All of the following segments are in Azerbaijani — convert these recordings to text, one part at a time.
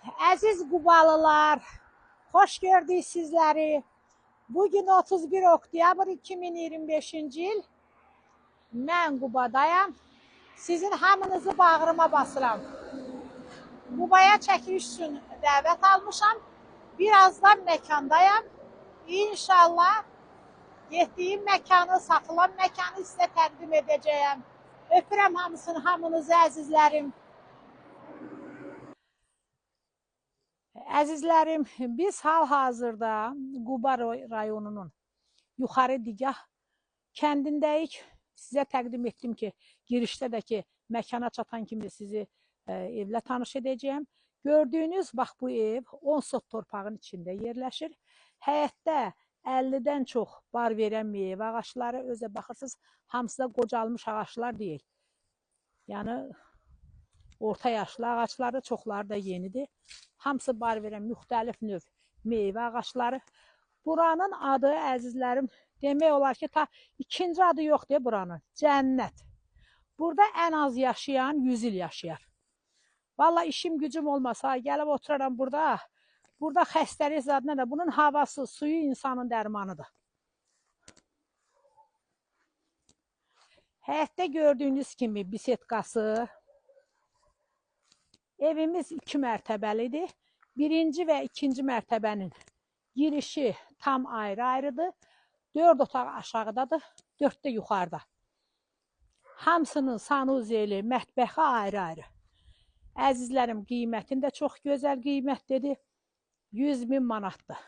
Əziz Qubalılar, xoş gördük sizləri. Bugün 31 oktyabr 2025-ci il. Mən Qubadayam. Sizin hamınızı bağrıma basıram. Qubaya çəkiliş üçün dəvət almışam. Birazdan məkandayam. İnşallah getdiyim məkanı, satılan məkanı sizə təqdim edəcəyəm. Öpürəm hamısını, hamınızı əzizlərim. Əzizlərim, biz hal-hazırda Quba rayonunun yuxarı digah kəndindəyik. Sizə təqdim etdim ki, girişdə də ki, məkana çatan kimi sizi evlə tanış edəcəyəm. Gördüyünüz, bax bu ev 10 sot torpağın içində yerləşir. Həyətdə 50-dən çox bar verən meyvə ağaçları, özə baxırsınız, hamısı da qocalmış ağaçlar deyil. Yəni, orta yaşlı ağaçları, çoxları da yenidir. Hamısı bar verən müxtəlif növ meyvə ağaçları. Buranın adı, əzizlərim, demək olar ki, ta ikinci adı yoxdur buranın. Cənnət. Burada ən az yaşayan 100 il yaşayar. Valla işim gücüm olmasa, gəlib oturaram burada. Burada xəstəlik zadına da bunun havası, suyu insanın dərmanıdır. Həyətdə gördüyünüz kimi bisetkası. Evimiz 2 mərtəbəlidir. Birinci və ikinci mərtəbənin girişi tam ayrı-ayrıdır. 4 otaq aşağıdadır, 4 də yuxarıda. Hamısının sanuzeli, mətbəxi ayrı-ayrı. Əzizlərim, qiymətində çox gözəl qiymətlidir. 100.000 manatdır.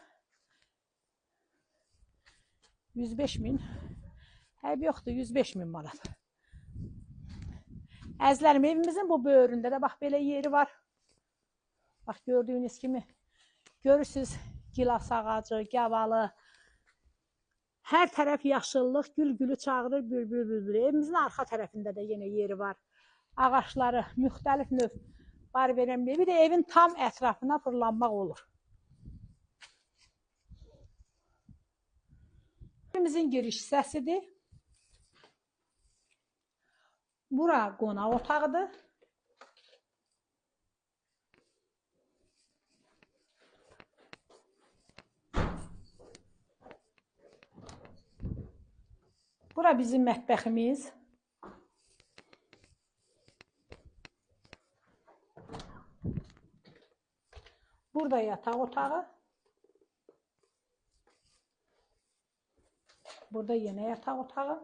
105.000. Həb yoxdur, 105.000 manat. Əzizlərim, evimizin bu böyründə də bax belə yeri var. Bax gördüyünüz kimi görürsünüz gilas ağacı, gavalı. Hər tərəf yaşıllıq, gül-gülü çağırır, bülbül. Evimizin arxa tərəfində də yenə yeri var. Ağaçları, müxtəlif növ bar verən bir də evin tam ətrafına fırlanmaq olur. Evimizin giriş hissəsidir. Bura qonaq otağıdır. Bura bizim mətbəximiz. Burada yataq otağı. Burada yenə yataq otağı.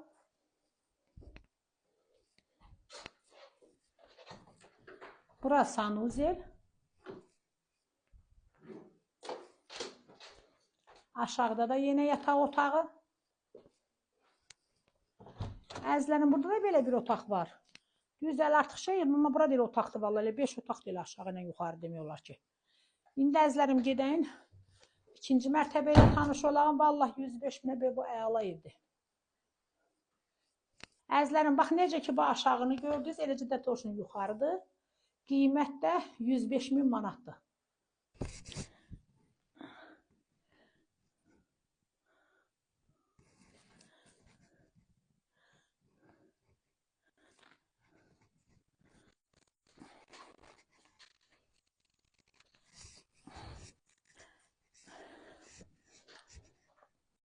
Bura sanuzel. Aşağıda da yenə yataq otağı. Əzizlərim, burada da belə bir otaq var. Düzdəl artıq şey, amma bura deyil otaqdır, vallahi 5 otaq deyil aşağı ilə yuxarı demək olar ki. İndi əzizlərim gedəyin, ikinci mərtəbə ilə tanış olağım, vallahi 105.000 bu əla evdir. Əzizlərim, bax necə ki, bu aşağını gördünüz, eləcə də torşun yuxarıdır. Qiymət də 105.000 manatdır.